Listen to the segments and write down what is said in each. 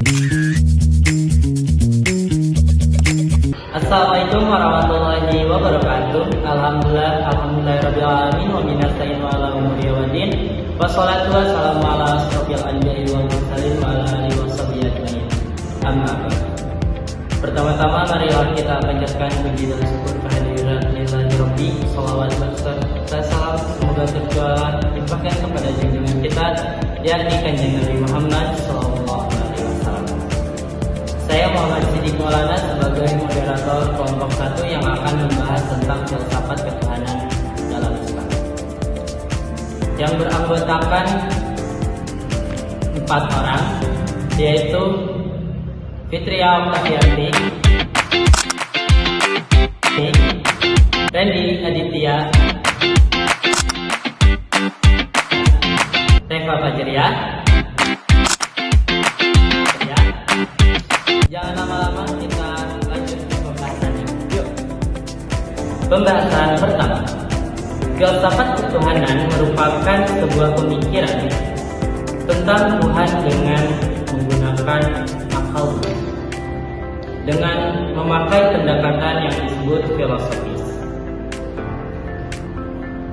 Assalamualaikum warahmatullahi wabarakatuh. Alhamdulillahirabbil alamin wa minasta'in wa ala umuri waddin. Wassalatu wassalamu ala asrofil anbiya'i wal mursalin wa ala alihi washabihi ajmain. Amma ba'd. Pertama-tama marilah kita panjatkan puji dan syukur kehadirat lillahi rabbi. Shalawat serta salam semoga tercurah limpahkan kepada junjungan kita yakni Kanjeng Nabi Muhammad sallallahu alaihi wasallam. Saya Muhammad Siddiq Maulana sebagai moderator kelompok 1 yang akan membahas tentang filsafat ketuhanan dalam Islam, yang beranggotakan 4 orang, yaitu Fitria Oktavianti, Randy Aditya, Reva Fajriah. Jangan lama-lama, kita lanjut ke pembahasannya. Yuk. Pembahasan pertama. Filsafat ketuhanan merupakan sebuah pemikiran tentang Tuhan dengan menggunakan akal, dengan memakai pendekatan yang disebut filosofis.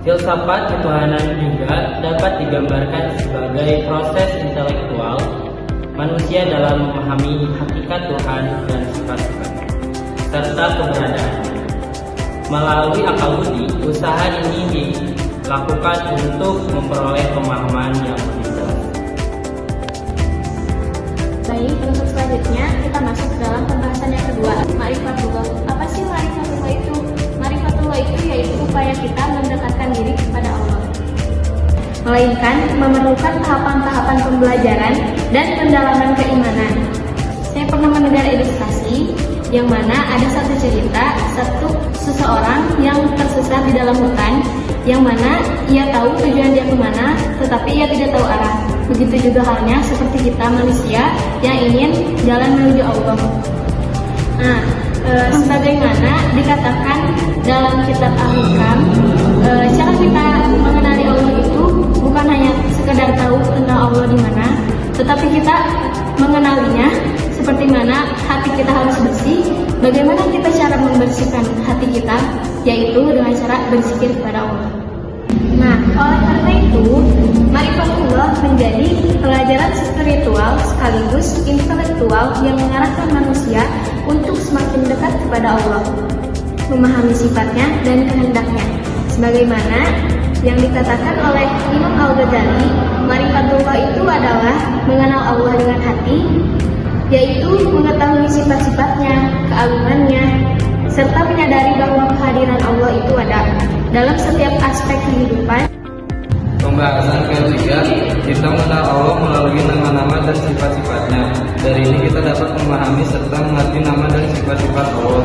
Filsafat ketuhanan juga dapat digambarkan sebagai proses intelektual manusia dalam memahami hakikat Tuhan dan sifat-sifatnya serta keberadaannya. Melalui akal budi, usaha ini dilakukan untuk memperoleh pemahaman yang lebih jelas. Baik, untuk selanjutnya kita masuk ke dalam pembahasan yang kedua, ma'rifatullah. Apa sih ma'rifatullah itu? Ma'rifatullah itu yaitu upaya kita mendekatkan diri kepada Allah, melainkan memerlukan tahapan-tahapan pembelajaran dan pendalaman keimanan. Saya pernah mendengar ilustrasi yang mana ada satu cerita seseorang yang tersesat di dalam hutan, yang mana ia tahu tujuan dia kemana, tetapi ia tidak tahu arah. Begitu juga halnya seperti kita manusia yang ingin jalan menuju Allah. Nah, sebagaimana dikatakan dalam kitab Al-Hikam, cara kita mengenali Allah itu bukan hanya sekedar tahu tentang Allah di mana, tetapi kita mengenalinya seperti mana hati kita harus bersih. Bagaimana kita cara membersihkan hati kita, yaitu dengan cara berzikir kepada Allah. Nah, oleh karena itu, ma'rifatullah menjadi pelajaran spiritual sekaligus intelektual yang mengarahkan manusia untuk semakin dekat kepada Allah, memahami sifatnya dan kehendaknya. Sebagaimana yang dikatakan oleh Imam Al-Ghazali, ma'rifatullah itu adalah mengenal Allah dengan hati, yaitu mengetahui sifat-sifatnya, keagungannya, serta menyadari bahwa kehadiran Allah itu ada dalam setiap aspek kehidupan. Pembahasan ketiga, kita mengenal Allah melalui nama-nama dan sifat-sifatnya. Dari ini kita dapat memahami serta mengerti nama dan sifat-sifat Allah,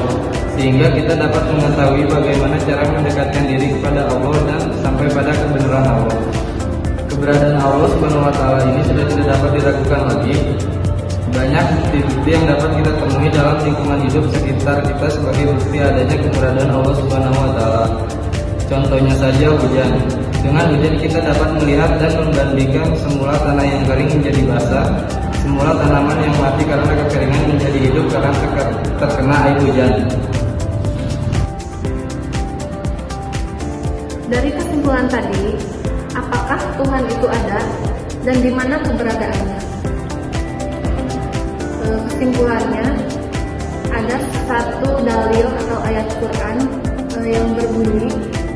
sehingga kita dapat mengetahui bagaimana cara mendekatkan diri kepada Allah dan sampai pada kebenaran Allah. Keberadaan Allah Subhanahu wa Ta'ala ini sudah tidak dapat diragukan lagi. Banyak bukti-bukti yang dapat kita temui dalam lingkungan hidup sekitar kita sebagai bukti adanya keberadaan Allah Subhanahu wa Ta'ala. Contohnya saja hujan. Dengan hujan kita dapat melihat dan membandingkan semula tanah yang kering menjadi basah, semula tanaman yang mati karena kekeringan menjadi hidup karena terkena air hujan. Dari kesimpulan tadi, apakah Tuhan itu ada dan di mana keberadaannya? Kesimpulannya, ada satu dalil atau ayat Quran yang berbunyi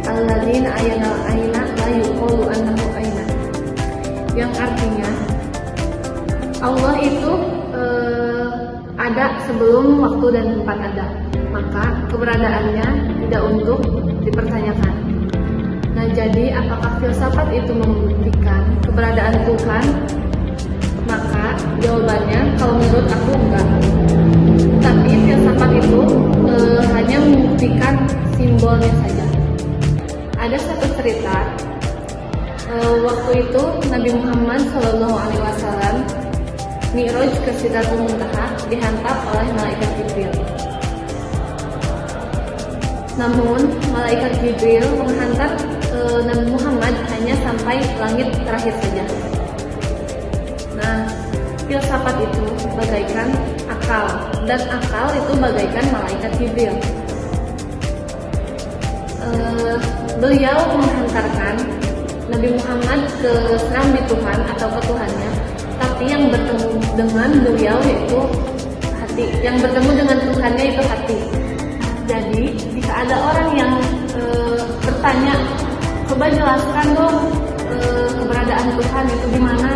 alladzina ayanal aina la yuqalu annahu aina, yang artinya Allah itu ada sebelum waktu dan tempat ada, maka keberadaannya tidak untuk dipertanyakan. Nah, jadi apakah filsafat itu membuktikan keberadaan Tuhan? Maka jawabannya kalau menurut aku enggak. Tapi filsafat itu hanya membuktikan simbolnya saja. Ada satu cerita, waktu itu Nabi Muhammad SAW Mi'raj ke Sidratul Muntaha dihantar oleh malaikat Jibril. Namun malaikat Jibril menghantar Nabi Muhammad hanya sampai langit terakhir saja. Nah, Filsafat itu bagaikan akal, dan akal itu bagaikan malaikat Jibril. Beliau menghantarkan Nabi Muhammad ke serambi Tuhan atau ke Tuhannya, tapi yang bertemu dengan beliau yaitu hati, yang bertemu dengan Tuhannya itu hati. Jadi jika ada orang yang bertanya, coba jelaskan dong keberadaan Tuhan itu di mana,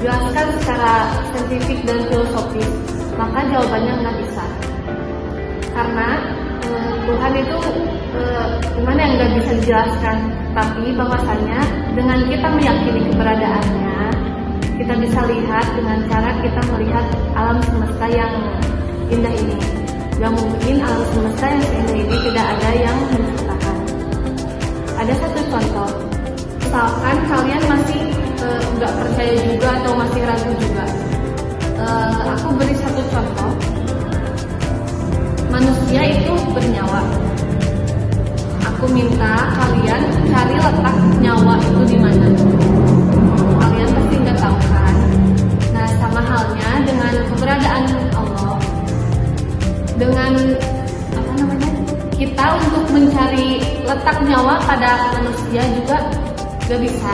jelaskan secara saintifik dan filosofis, maka jawabannya nggak bisa. Karena Tuhan itu gimana yang nggak bisa dijelaskan, tapi bahwasannya dengan kita meyakini keberadaannya, kita bisa lihat dengan cara kita melihat alam semesta yang indah ini. Gak mungkin alam semesta yang indah ini tidak ada yang menciptakan. Ada satu contoh, misalkan kalian masih nggak percaya juga atau masih ragu juga, aku beri satu contoh. Manusia itu bernyawa. Aku minta kalian cari letak nyawa itu di mana. Kalian pasti nggak tahu kan? Nah, sama halnya dengan keberadaan Allah. Dengan kita untuk mencari letak nyawa pada manusia juga gak bisa.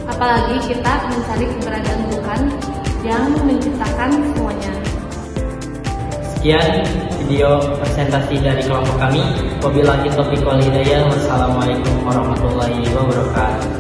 Apalagi kita mencari keberadaan Tuhan yang menciptakan semuanya. Sekian video presentasi dari kelompok kami. Wabillahi taufiq wal hidayah. Wassalamualaikum warahmatullahi wabarakatuh.